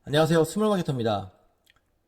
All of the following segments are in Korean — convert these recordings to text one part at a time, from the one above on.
안녕하세요. 스몰마케터입니다.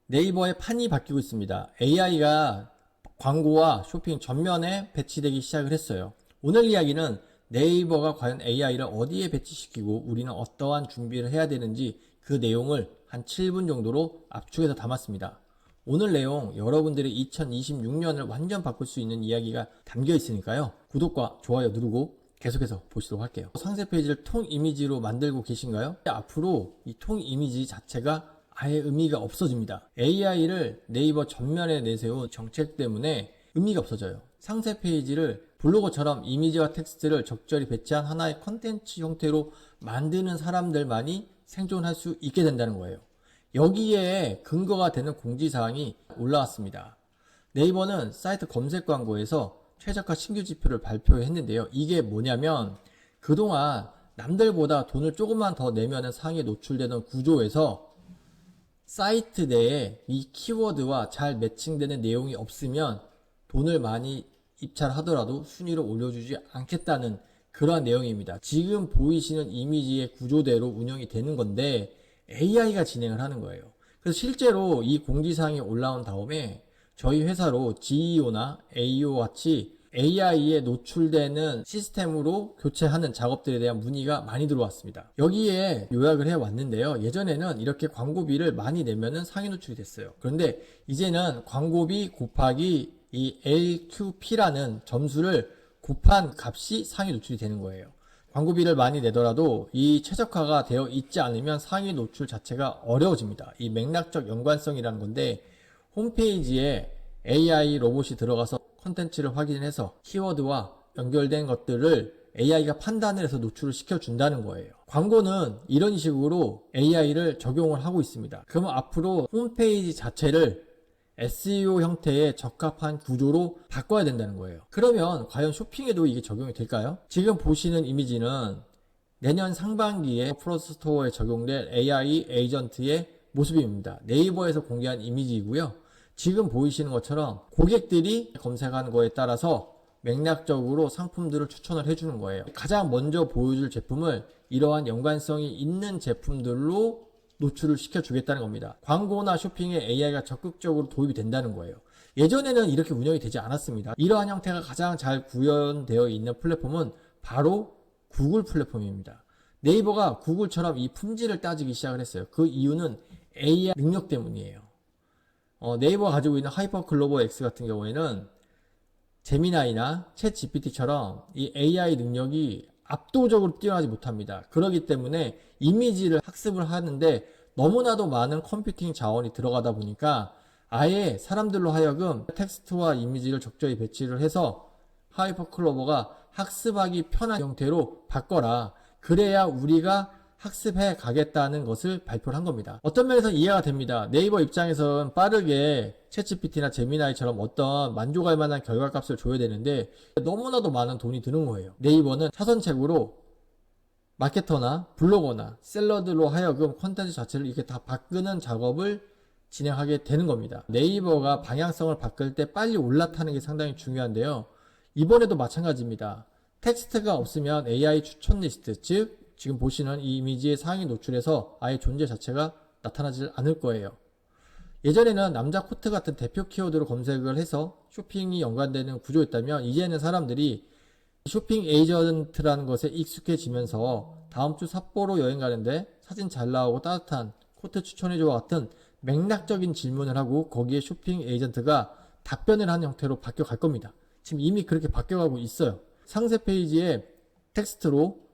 네이버의 판이 바뀌고 있습니다. AI가 광고와 쇼핑 전면에 배치되기 시작을 했어요. 오늘 이야기는 네이버가 과연 AI를 어디에 배치시키고 우리는 어떠한 준비를 해야 되는지 그 내용을 한 7분 정도로 압축해서 담았습니다. 오늘 내용 여러분들의 2026년을 완전 바꿀 수 있는 이야기가 담겨 있으니까요. 구독과 좋아요 누르고 계속해서 보시도록 할게요. 상세 페이지를 통 이미지로 만들고 계신가요? 앞으로 이 통 이미지 자체가 아예 의미가 없어집니다. AI를 네이버 전면에 내세운 정책 때문에 의미가 없어져요. 상세 페이지를 블로거처럼 이미지와 텍스트를 적절히 배치한 하나의 컨텐츠 형태로 만드는 사람들만이 생존할 수 있게 된다는 거예요. 여기에 근거가 되는 공지사항이 올라왔습니다. 네이버는 사이트 검색 광고에서 최저가 신규 지표를 발표했는데요. 이게 뭐냐면 그동안 남들보다 돈을 조금만 더 내면은 상위에 노출되는 구조에서 사이트 내에 이 키워드와 잘 매칭되는 내용이 없으면 돈을 많이 입찰하더라도 순위를 올려주지 않겠다는 그러한 내용입니다. 지금 보이시는 이미지의 구조대로 운영이 되는 건데 AI가 진행을 하는 거예요. 그래서 실제로 이 공지사항이 올라온 다음에 저희 회사로 GEO나 AEO 같이 AI에 노출되는 시스템으로 교체하는 작업들에 대한 문의가 많이 들어왔습니다. 여기에 요약을 해왔는데요. 예전에는 이렇게 광고비를 많이 내면은 상위 노출이 됐어요. 그런데 이제는 광고비 곱하기 이 LQP라는 점수를 곱한 값이 상위 노출이 되는 거예요. 광고비를 많이 내더라도 이 최적화가 되어 있지 않으면 상위 노출 자체가 어려워집니다. 이 맥락적 연관성이라는 건데 홈페이지에 AI 로봇이 들어가서 콘텐츠를 확인해서 키워드와 연결된 것들을 AI가 판단을 해서 노출을 시켜준다는 거예요. 광고는 이런 식으로 AI를 적용을 하고 있습니다. 그러면 앞으로 홈페이지 자체를 SEO 형태의 적합한 구조로 바꿔야 된다는 거예요. 그러면 과연 쇼핑에도 이게 적용이 될까요? 지금 보시는 이미지는 내년 상반기에 플러스스토어에 적용될 AI 에이전트의 모습입니다. 네이버에서 공개한 이미지이고요. 지금 보이시는 것처럼 고객들이 검색하는 거에 따라서 맥락적으로 상품들을 추천을 해주는 거예요. 가장 먼저 보여줄 제품을 이러한 연관성이 있는 제품들로 노출을 시켜주겠다는 겁니다. 광고나 쇼핑에 AI가 적극적으로 도입이 된다는 거예요. 예전에는 이렇게 운영이 되지 않았습니다. 이러한 형태가 가장 잘 구현되어 있는 플랫폼은 바로 구글 플랫폼입니다. 네이버가 구글처럼 이 품질을 따지기 시작을 했어요. 그 이유는 AI 능력 때문이에요. 네이버가 가지고 있는 하이퍼 글로벌 X 같은 경우에는 제미나이나 챗 GPT처럼 이 AI 능력이 압도적으로 뛰어나지 못합니다. 그렇기 때문에 이미지를 학습을 하는데 너무나도 많은 컴퓨팅 자원이 들어가다 보니까 아예 사람들로 하여금 텍스트와 이미지를 적절히 배치를 해서 하이퍼 클로버가 학습하기 편한 형태로 바꿔라. 그래야 우리가 학습해 가겠다는 것을 발표를 한 겁니다. 어떤 면에서 이해가 됩니다. 네이버 입장에서는 빠르게 챗GPT나 제미나이처럼 어떤 만족할 만한 결과값을 줘야 되는데 너무나도 많은 돈이 드는 거예요. 네이버는 차선책으로 마케터나 블로거나 셀러들로 하여금 콘텐츠 자체를 이렇게 다 바꾸는 작업을 진행하게 되는 겁니다. 네이버가 방향성을 바꿀 때 빨리 올라타는 게 상당히 중요한데요. 이번에도 마찬가지입니다. 텍스트가 없으면 AI 추천 리스트, 즉 지금 보시는 이 이미지의 상위 노출에서 아예 존재 자체가 나타나지 않을 거예요. 예전에는 남자 코트 같은 대표 키워드로 검색을 해서 쇼핑이 연관되는 구조였다면 이제는 사람들이 쇼핑 에이전트라는 것에 익숙해지면서 다음 주 삿포로 여행 가는데 사진 잘 나오고 따뜻한 코트 추천해줘와 같은 맥락적인 질문을 하고 거기에 쇼핑 에이전트가 답변을 하는 형태로 바뀌어 갈 겁니다. 지금 이미 그렇게 바뀌어가고 있어요. 상세 페이지에 텍스트로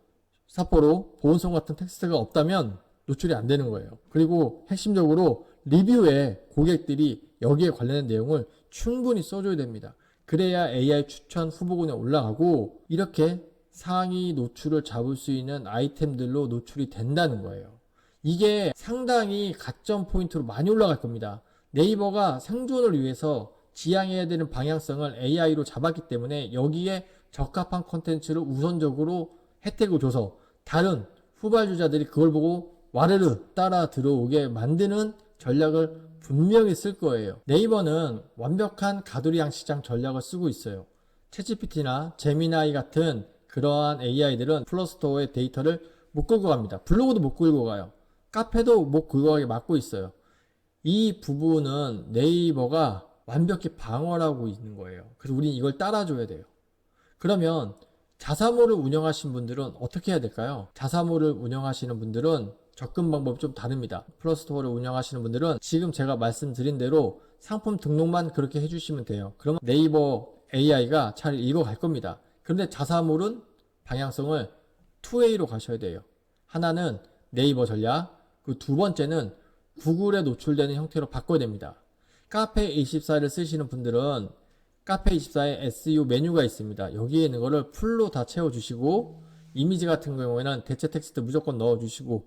삿포로 보온성 같은 텍스트가 없다면 노출이 안 되는 거예요. 그리고 핵심적으로 리뷰에 고객들이 여기에 관련된 내용을 충분히 써줘야 됩니다. 그래야 AI 추천 후보군에 올라가고 이렇게 상위 노출을 잡을 수 있는 아이템들로 노출이 된다는 거예요. 이게 상당히 가점 포인트로 많이 올라갈 겁니다. 네이버가 생존을 위해서 지향해야 되는 방향성을 AI로 잡았기 때문에 여기에 적합한 콘텐츠를 우선적으로 혜택을 줘서 다른 후발주자들이 그걸 보고 와르르 따라 들어오게 만드는 전략을 분명히 쓸 거예요. 네이버는 완벽한 가두리양 시장 전략을 쓰고 있어요. 챗GPT나 제미나이 같은 그러한 AI들은 플러스토어의 데이터를 못 끌고 갑니다. 블로그도 못 끌고 가요. 카페도 뭐 그거에 맞고 있어요. 이 부분은 네이버가 완벽히 방어하고 있는 거예요. 그래서 우린 이걸 따라줘야 돼요. 그러면 자사몰을 운영하시는 분들은 어떻게 해야 될까요? 자사몰을 운영하시는 분들은 접근 방법이 좀 다릅니다. 플러스토어를 운영하시는 분들은 지금 제가 말씀드린 대로 상품 등록만 그렇게 해주시면 돼요. 그러면 네이버 AI가 잘 읽어갈 겁니다. 그런데 자사몰은 방향성을 2A로 가셔야 돼요. 하나는 네이버 전략, 그 두 번째는 구글에 노출되는 형태로 바꿔야 됩니다. 카페24를 쓰시는 분들은 카페24에 SEO 메뉴가 있습니다. 여기에 있는 거를 풀로 다 채워주시고, 이미지 같은 경우에는 대체 텍스트 무조건 넣어주시고,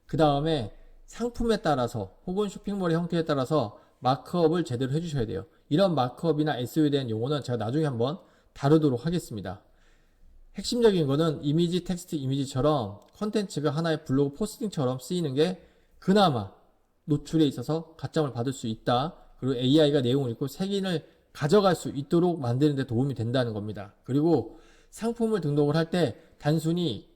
그 다음에 상품에 따라서 혹은 쇼핑몰의 형태에 따라서 마크업을 제대로 해주셔야 돼요. 이런 마크업이나 SEO에 대한 용어는 제가 나중에 한번 다루도록 하겠습니다. 핵심적인 거는 이미지, 텍스트, 이미지처럼 컨텐츠가 하나의 블로그 포스팅처럼 쓰이는 게 그나마 노출에 있어서 가점을 받을 수 있다. 그리고 AI가 내용을 읽고 색인을 가져갈 수 있도록 만드는 데 도움이 된다는 겁니다. 그리고 상품을 등록을 할 때 단순히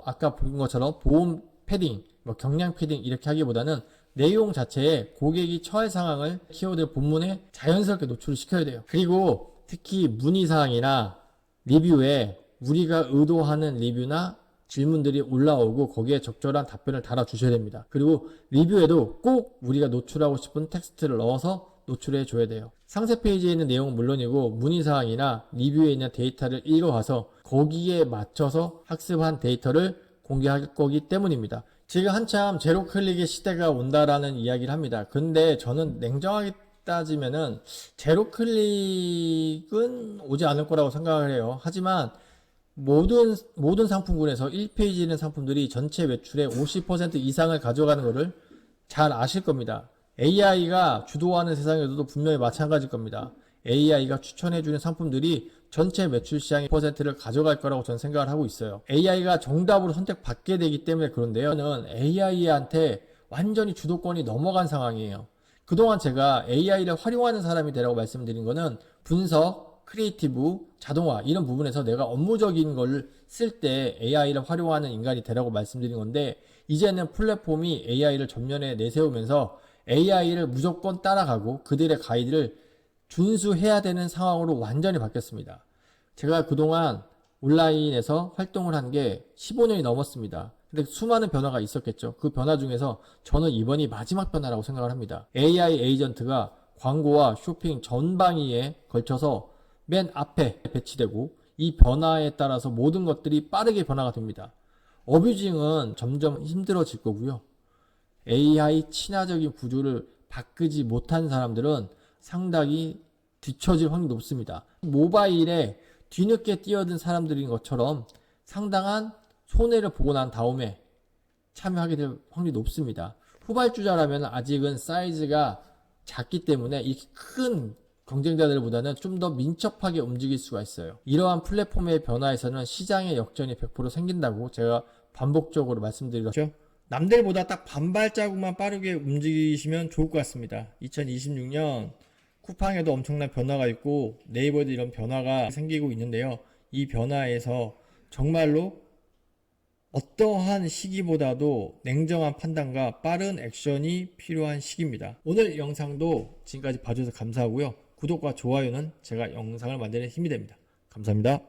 아까 본 것처럼 보험 패딩, 경량 패딩 이렇게 하기보다는 내용 자체에 고객이 처할 상황을 키워드 본문에 자연스럽게 노출을 시켜야 돼요. 그리고 특히 문의사항이나 리뷰에 우리가 의도하는 리뷰나 질문들이 올라오고 거기에 적절한 답변을 달아주셔야 됩니다. 그리고 리뷰에도 꼭 우리가 노출하고 싶은 텍스트를 넣어서 노출해 줘야 돼요. 상세 페이지에 있는 내용은 물론이고 문의사항이나 리뷰에 있는 데이터를 읽어가서 거기에 맞춰서 학습한 데이터를 공개할 거기 때문입니다. 지금 한참 제로 클릭의 시대가 온다라는 이야기를 합니다. 근데 저는 냉정하게 따지면은 제로 클릭은 오지 않을 거라고 생각을 해요. 하지만 모든 상품군에서 1페이지에 있는 상품들이 전체 매출의 50% 이상을 가져가는 것을 잘 아실 겁니다. AI가 주도하는 세상에서도 분명히 마찬가지일 겁니다. AI가 추천해주는 상품들이 전체 매출 시장의 1%를 가져갈 거라고 저는 생각을 하고 있어요. AI가 정답으로 선택받게 되기 때문에 그런데요. 저는 AI한테 완전히 주도권이 넘어간 상황이에요. 그동안 제가 AI를 활용하는 사람이 되라고 말씀드린 거는 분석, 크리에이티브, 자동화 이런 부분에서 내가 업무적인 걸 쓸 때 AI를 활용하는 인간이 되라고 말씀드린 건데 이제는 플랫폼이 AI를 전면에 내세우면서 AI를 무조건 따라가고 그들의 가이드를 준수해야 되는 상황으로 완전히 바뀌었습니다. 제가 그동안 온라인에서 활동을 한 게 15년이 넘었습니다. 근데 수많은 변화가 있었겠죠. 그 변화 중에서 저는 이번이 마지막 변화라고 생각을 합니다. AI 에이전트가 광고와 쇼핑 전방위에 걸쳐서 맨 앞에 배치되고 이 변화에 따라서 모든 것들이 빠르게 변화가 됩니다. 어뷰징은 점점 힘들어질 거고요. AI 친화적인 구조를 바꾸지 못한 사람들은 상당히 뒤처질 확률이 높습니다. 모바일에 뒤늦게 뛰어든 사람들인 것처럼 상당한 손해를 보고 난 다음에 참여하게 될 확률이 높습니다. 후발주자라면 아직은 사이즈가 작기 때문에 이 큰 경쟁자들보다는 좀 더 민첩하게 움직일 수가 있어요. 이러한 플랫폼의 변화에서는 시장의 역전이 100% 생긴다고 제가 반복적으로 말씀드렸죠. 남들보다 딱 반발자국만 빠르게 움직이시면 좋을 것 같습니다. 2026년 쿠팡에도 엄청난 변화가 있고 네이버에도 이런 변화가 생기고 있는데요. 이 변화에서 정말로 어떠한 시기보다도 냉정한 판단과 빠른 액션이 필요한 시기입니다. 오늘 영상도 지금까지 봐주셔서 감사하고요. 구독과 좋아요는 제가 영상을 만드는 힘이 됩니다. 감사합니다.